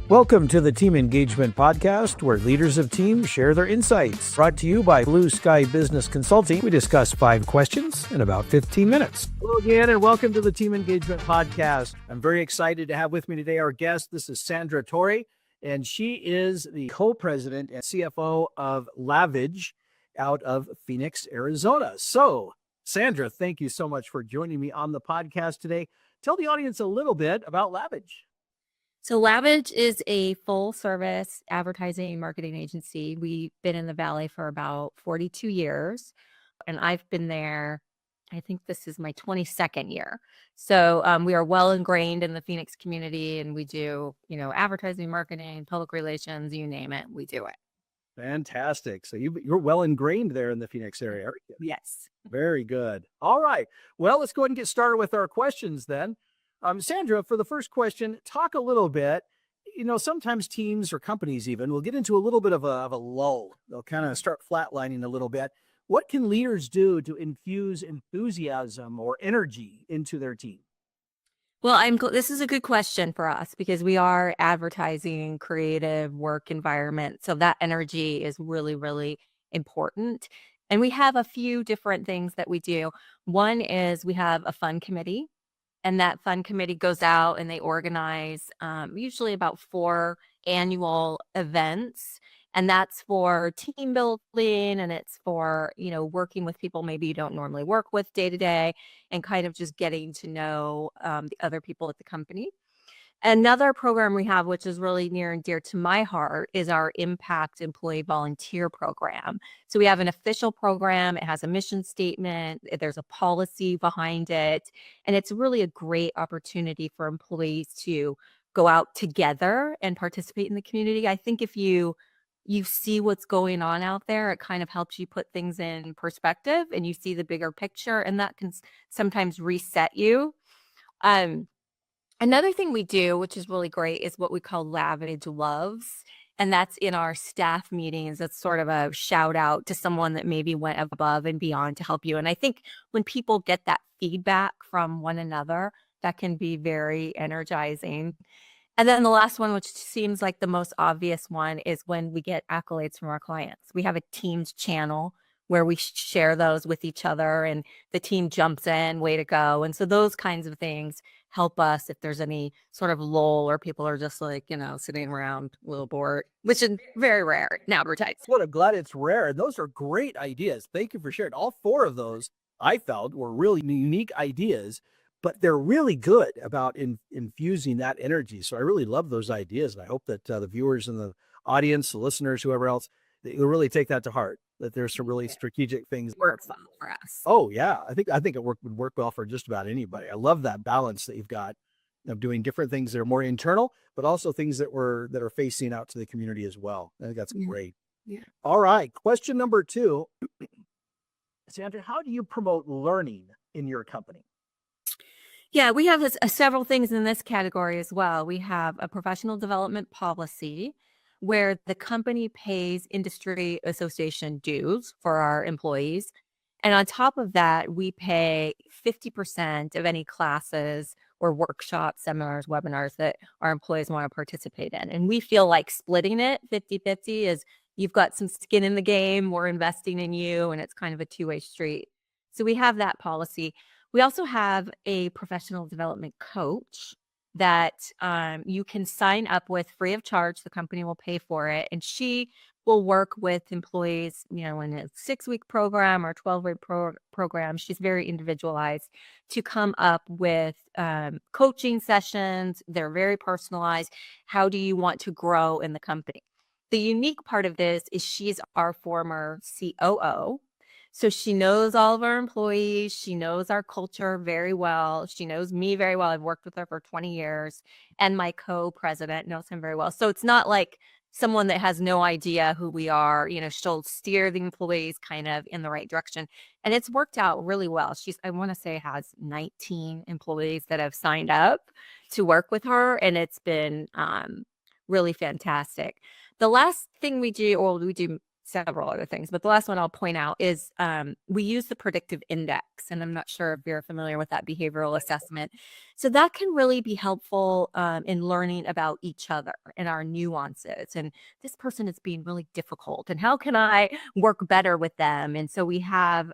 Welcome to the Team Engagement Podcast, where leaders of teams share their insights. Brought to you by Blue Sky Business Consulting. We discuss 5 questions in about 15 minutes. Hello again, and welcome to the Team Engagement Podcast. I'm very excited to have with me today our guest. This is Sandra Torre, and she is the co-president and CFO of LAVIDGE out of Phoenix, Arizona. So, Sandra, thank you so much for joining me on the podcast today. Tell the audience a little bit about LAVIDGE. So LAVIDGE is a full-service advertising and marketing agency. We've been in the Valley for about 42 years, and I've been there, I think this is my 22nd year. So we are well ingrained in the Phoenix community, and we do, advertising, marketing, public relations, you name it, we do it. Fantastic. So you're well ingrained there in the Phoenix area, aren't you? Yes. Very good. All right. Well, let's go ahead and get started with our questions then. Sandra, for the first question, talk a little bit. Sometimes teams or companies even will get into a little bit of a lull. They'll kind of start flatlining a little bit. What can leaders do to infuse enthusiasm or energy into their team? Well, this is a good question for us because we are advertising creative work environment. So that energy is really, really important. And we have a few different things that we do. One is we have a fun committee. And that fun committee goes out and they organize usually about 4 annual events. And that's for team building, and it's for, working with people maybe you don't normally work with day to day, and kind of just getting to know the other people at the company. Another program we have, which is really near and dear to my heart, is our Impact Employee Volunteer Program. So we have an official program. It has a mission statement. There's a policy behind it. And it's really a great opportunity for employees to go out together and participate in the community. I think if you see what's going on out there, it kind of helps you put things in perspective and you see the bigger picture, and that can sometimes reset you. Another thing we do, which is really great, is what we call LAVIDGE Loves. And that's in our staff meetings. It's sort of a shout out to someone that maybe went above and beyond to help you. And I think when people get that feedback from one another, that can be very energizing. And then the last one, which seems like the most obvious one, is when we get accolades from our clients. We have a Teams channel where we share those with each other, and the team jumps in, way to go. And so those kinds of things help us if there's any sort of lull or people are just like, sitting around a little bored, which is very rare in advertising. Well, I'm glad it's rare. And those are great ideas. Thank you for sharing. All 4 of those I felt were really unique ideas, but they're really good about infusing that energy. So I really love those ideas. And I hope that the viewers and the audience, the listeners, whoever else, you'll really take that to heart, that there's some really strategic things. Works well for us. Oh, yeah. I think it would work well for just about anybody. I love that balance that you've got of doing different things that are more internal, but also things that are facing out to the community as well. I think that's great. Yeah. All right. Question number 2. Sandra, how do you promote learning in your company? Yeah, we have several things in this category as well. We have a professional development policy where the company pays industry association dues for our employees. And on top of that, we pay 50% of any classes or workshops, seminars, webinars that our employees want to participate in. And we feel like splitting it 50-50 is you've got some skin in the game, we're investing in you, and it's kind of a two-way street. So we have that policy. We also have a professional development coach that you can sign up with free of charge. The company will pay for it. And she will work with employees, in a 6-week program or 12-week program. She's very individualized to come up with coaching sessions. They're very personalized. How do you want to grow in the company? The unique part of this is she's our former COO. So she knows all of our employees. She knows our culture very well. She knows me very well. I've worked with her for 20 years. And my co-president knows him very well. So it's not like someone that has no idea who we are. She'll steer the employees kind of in the right direction. And it's worked out really well. I want to say, has 19 employees that have signed up to work with her. And it's been really fantastic. The last thing we do several other things, but the last one I'll point out is we use the predictive index, and I'm not sure if you're familiar with that behavioral assessment. So that can really be helpful in learning about each other and our nuances. And this person is being really difficult, and how can I work better with them? And so we have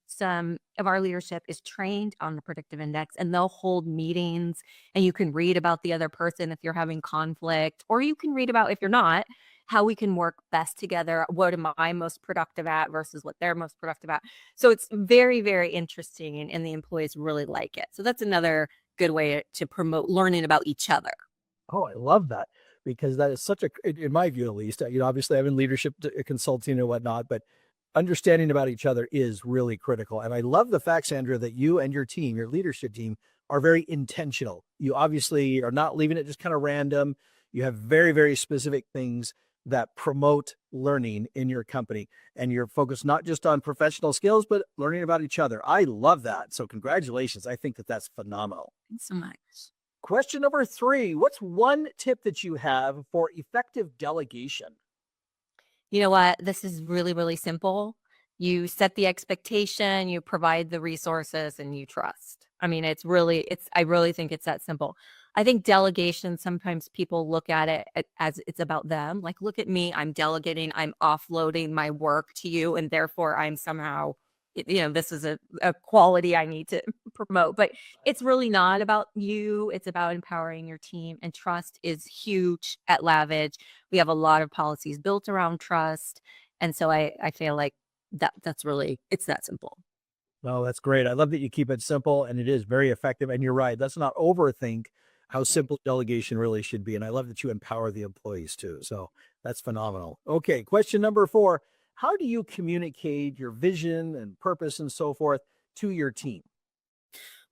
some of our leadership is trained on the predictive index, and they'll hold meetings, and you can read about the other person if you're having conflict, or you can read about, if you're not, how we can work best together. What am I most productive at versus what they're most productive at? So it's very, very interesting, and the employees really like it. So that's another good way to promote learning about each other. Oh, I love that, because that is such a, in my view at least, obviously I'm in leadership consulting and whatnot, but understanding about each other is really critical. And I love the fact, Sandra, that you and your team, your leadership team, are very intentional. You obviously are not leaving it just kind of random. You have very, very specific things that promote learning in your company, and you're focused not just on professional skills, but learning about each other. I love that. So congratulations. I think that that's phenomenal. Thanks so much. Question number 3, what's one tip that you have for effective delegation? You know what? This is really, really simple. You set the expectation, you provide the resources, and you trust. I mean, I really think it's that simple. I think delegation, sometimes people look at it as it's about them. Like, look at me, I'm delegating, I'm offloading my work to you, and therefore I'm somehow, this is a quality I need to promote. But it's really not about you. It's about empowering your team. And trust is huge at LAVIDGE. We have a lot of policies built around trust. And so I feel like it's that simple. Oh, that's great. I love that you keep it simple, and it is very effective. And you're right. Let's not overthink how simple delegation really should be. And I love that you empower the employees too. So that's phenomenal. Okay. Question number 4, how do you communicate your vision and purpose and so forth to your team?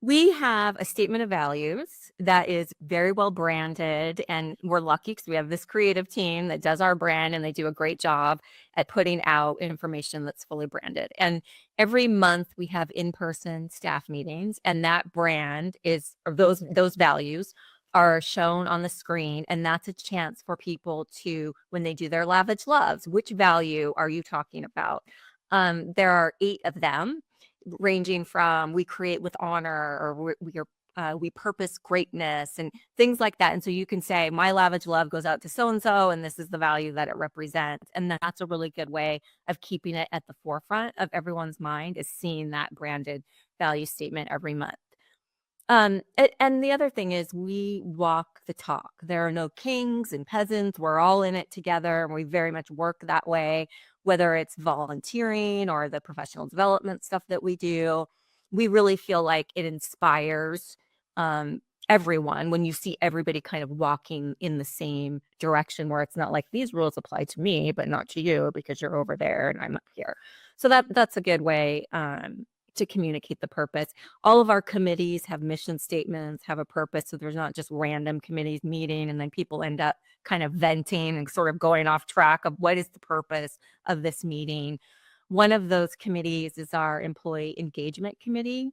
We have a statement of values that is very well branded, and we're lucky because we have this creative team that does our brand, and they do a great job at putting out information that's fully branded. And every month we have in-person staff meetings, and that brand is, or those values are shown on the screen, and that's a chance for people to, when they do their LAVIDGE loves, which value are you talking about? There are 8 of them, ranging from we create with honor, or we purpose greatness, and things like that. And so you can say, my LAVIDGE love goes out to so-and-so, and this is the value that it represents. And that's a really good way of keeping it at the forefront of everyone's mind, is seeing that branded value statement every month. And the other thing is, we walk the talk. There are no kings and peasants. We're all in it together, and we very much work that way, whether it's volunteering or the professional development stuff that we do. We really feel like it inspires everyone when you see everybody kind of walking in the same direction, where it's not like these rules apply to me, but not to you because you're over there and I'm up here. So that's a good way to communicate the purpose. All of our committees have mission statements, have a purpose. So there's not just random committees meeting and then people end up kind of venting and sort of going off track of what is the purpose of this meeting. One of those committees is our employee engagement committee.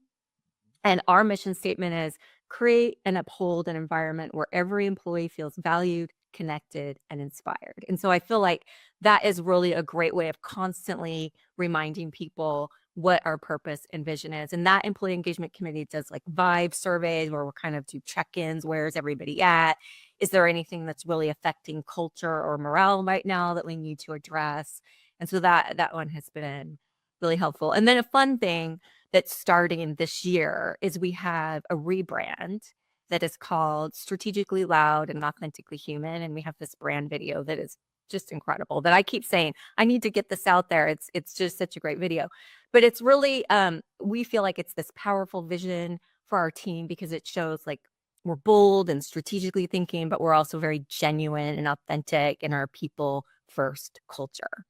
And our mission statement is create and uphold an environment where every employee feels valued, connected, and inspired. And so I feel like that is really a great way of constantly reminding people what our purpose and vision is. And that employee engagement committee does like vibe surveys, where we'll kind of do check-ins. Where's everybody at? Is there anything that's really affecting culture or morale right now that we need to address? And so that one has been really helpful. And then a fun thing that's starting this year is we have a rebrand that is called Strategically Loud and Authentically Human. And we have this brand video that is just incredible, that I keep saying, I need to get this out there. It's just such a great video. But it's really, we feel like it's this powerful vision for our team, because it shows like we're bold and strategically thinking, but we're also very genuine and authentic in our people first culture.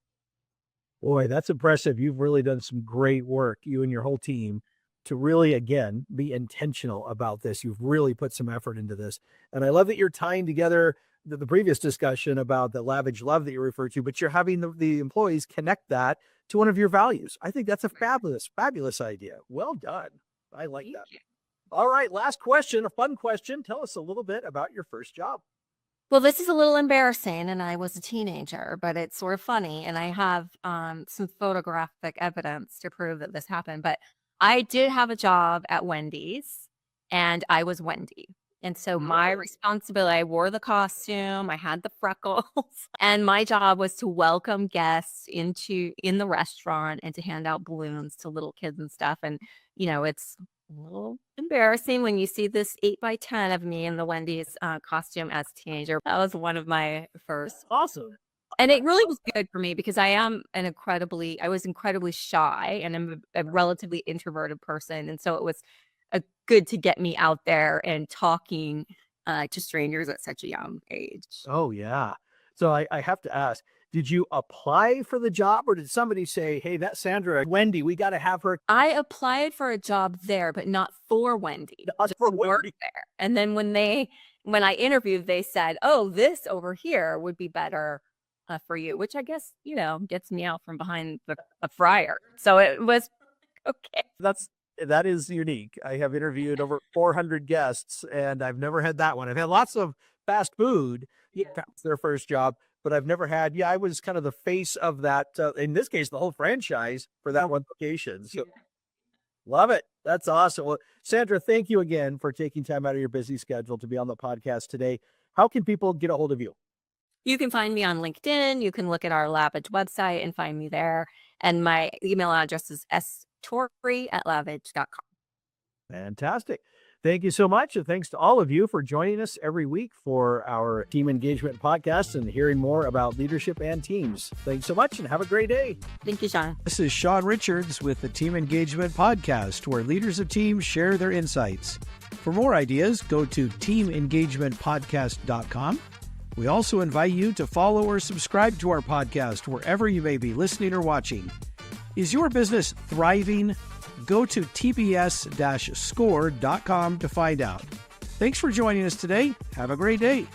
Boy, that's impressive. You've really done some great work, you and your whole team, to really, again, be intentional about this. You've really put some effort into this. And I love that you're tying together the previous discussion about the LAVIDGE love that you referred to, but you're having the employees connect that to one of your values. I think that's a fabulous, fabulous idea. Well done. I like that. All right, last question, a fun question. Tell us a little bit about your first job. Well, this is a little embarrassing, and I was a teenager, but it's sort of funny, and I have some photographic evidence to prove that this happened. But I did have a job at Wendy's, and I was Wendy. And so my responsibility, I wore the costume, I had the freckles, and my job was to welcome guests in the restaurant and to hand out balloons to little kids and stuff. And, it's a little embarrassing when you see this 8x10 of me in the Wendy's costume as a teenager. That was one of my first. Awesome. And it really was good for me because I was incredibly shy, and I'm a relatively introverted person. And so it was good to get me out there and talking to strangers at such a young age. Oh, yeah. So I have to ask, did you apply for the job, or did somebody say, hey, that's Sandra, Wendy, we got to have her? I applied for a job there, but not for Wendy. Not for to work Wendy. there. And then when I interviewed, they said, oh, this over here would be better for you, which I guess, gets me out from behind a fryer. So it was okay. That is unique. I have interviewed over 400 guests, and I've never had that one. I've had lots of fast food. That's their first job, but I've never had. I was kind of the face of that. In this case, the whole franchise for that one location. So love it. That's awesome. Well, Sandra, thank you again for taking time out of your busy schedule to be on the podcast today. How can people get a hold of you? You can find me on LinkedIn. You can look at our LAVIDGE website and find me there. And my email address is Torre@lavidge.com. Fantastic. Thank you so much. And thanks to all of you for joining us every week for our team engagement podcast and hearing more about leadership and teams. Thanks so much and have a great day. Thank you, Sean. This is Sean Richards with the Team Engagement Podcast, where leaders of teams share their insights. For more ideas, go to teamengagementpodcast.com. We also invite you to follow or subscribe to our podcast wherever you may be listening or watching. Is your business thriving? Go to tbs-score.com to find out. Thanks for joining us today. Have a great day.